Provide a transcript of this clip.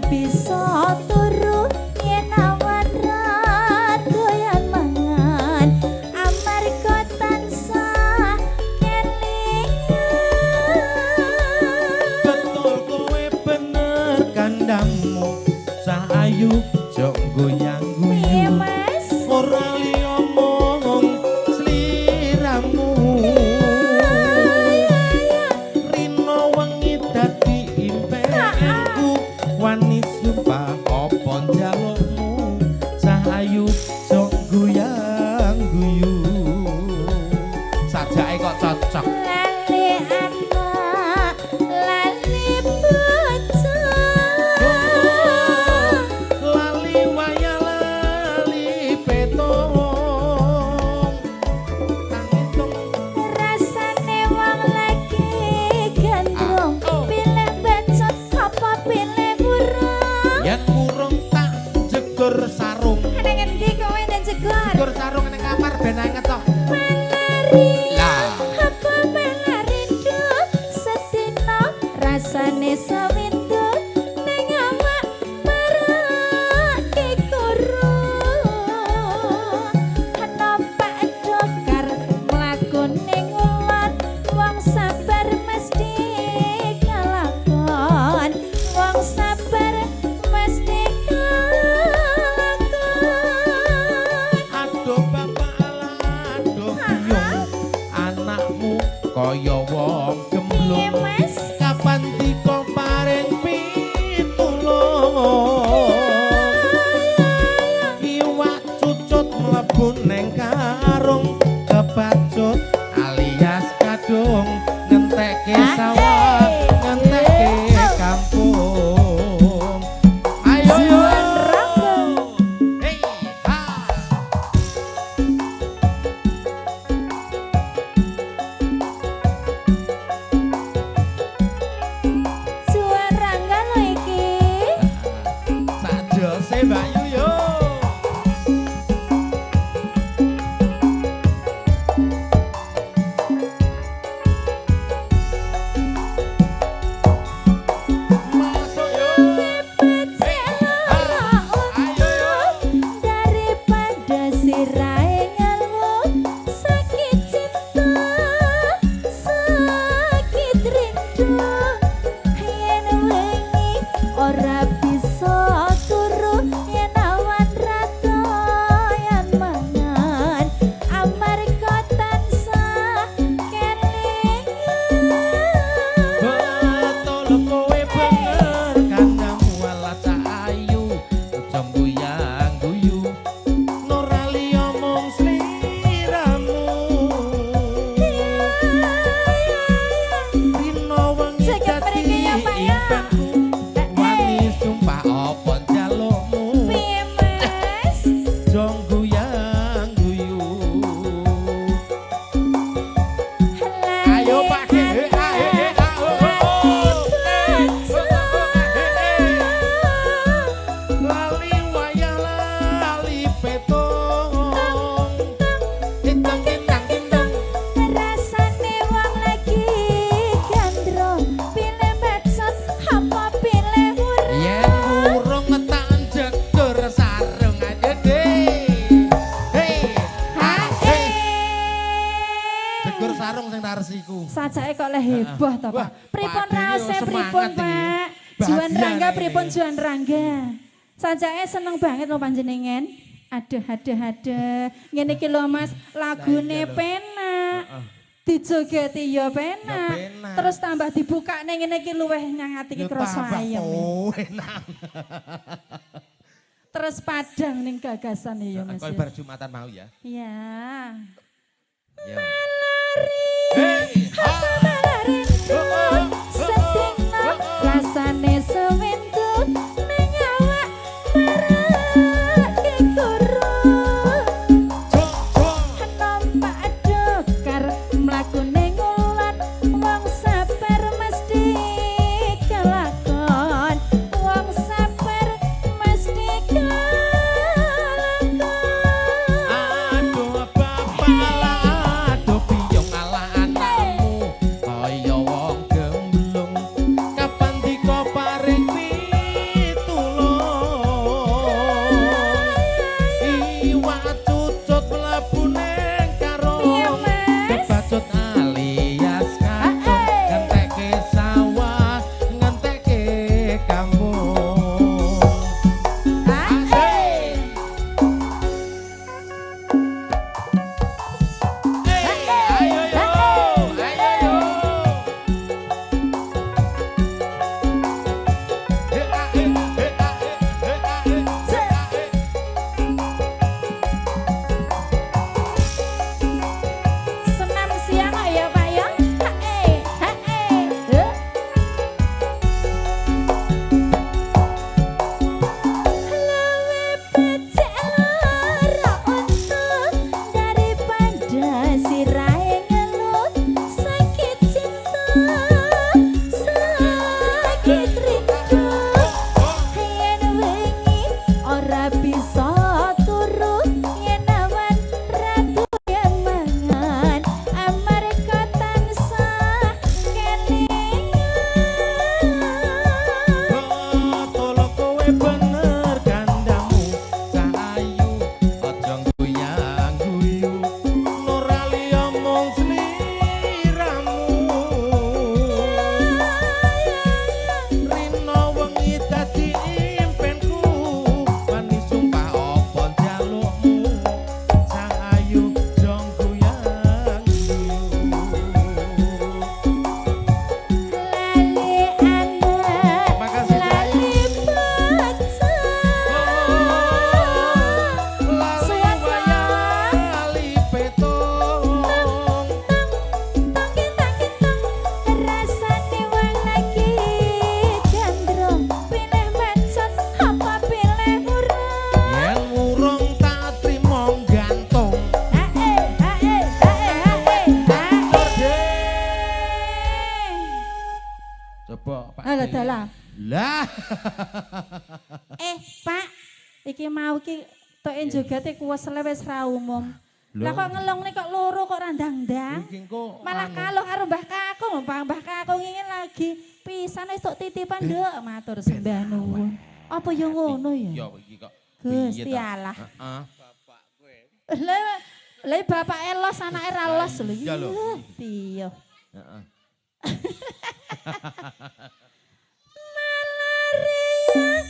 bisa turu yen awan ra doyan mangan amarga tansah kelingan. Betul kowe bener kandangmu Sahayu jok goyang Piye guyu Mas? ora liya omong sliramu Rino wengi dadi impenku wani sumpah apa njalukmu Sahayu jok goyang guyu sajake kok cocok Lali anak, lali bocah. lali waya lali petong tangitung Rasane wong lagi gandrung, pilih bacot apa pilih burung? yen kurung tak jegur sarung Nang endi kowe nang jegur? jegur sarung ning kamar ben ae ngetok Menari lah apa menarindo sedina rasane sawindu ning awak marake kurung nampak dokar mlaku ning ulan wong sabar mesti kalakon wong sabar mesti kalakon. aduh bapak ala aduh biyung anakmu kaya wong Piye gemblung Mas? kapan diko paring pitulung iwak cucut mlebu neng karung kebacut alias kadung ngentekke sawah ngentekke kampung ayo Juan Rangga. hey ha Suara enggak lo iki? sajose Mbak Yuyo masuk yo Daripada sirai ngeluh sakit cinta sakit rindu yen wengi ora bisa turu yen awan rado yen mangan amarga tansah kelingan. betul kowe bener kandamu ala Sahayu aja goyang guyu ora liya mung sliramu Rino wengi Jagat dadi mriki ya, Pak, ya. impenku wani sumpah apa njalukmu Piye Mas? jong goyang guyu ayo Pak ayo lali wayah lali petong intang intang intang Rasane wong lagi gandrung, pilih bacot apa pilih urang? yen kurung ngetan jegur sarung aja deh hei Hae. jegur sarung sing tarsiku Sajake kok le heboh to, Wah, Pak. Pripun Pak Dewi raose semangat pripun, iki. Pak? Bahagia Juan Rangga nih. pripun Juan Rangga? Sajake seneng banget lho panjenengan. Aduh. Ngene iki lho Mas, lagune penak. Dijogeti ya penak. penak. Terus tambah dibukane ngene iki luweh nyangati iki krasa ayem. enak Terus padang ning gagasan ya Mas. kau ya. bar Jumatan mau ya Iya. ya Melari, apa melarindu, sedina rasane sewindu, ning awak marake kurung. Nampak dokar mlaku ning ulan, wong sabar mesti kelakon, wong sabar mesti kelakon. aduh bapak Lah. Pak, iki mau ki toke jogate kuwesle wis ra umum. Lah kok ngelongne kok loro kok ra ndang-ndang. Malah kaluh karo Mbah Kakung, Mbah Kakung iki lagi pisan wis tok titipan nduk matur sembah nuwun. Apa ya ngono ya? Ya iki kok. Gusti Allah. Heeh. Lah bapak elos anake ra los lho iki. Piye? Heeh. Malaria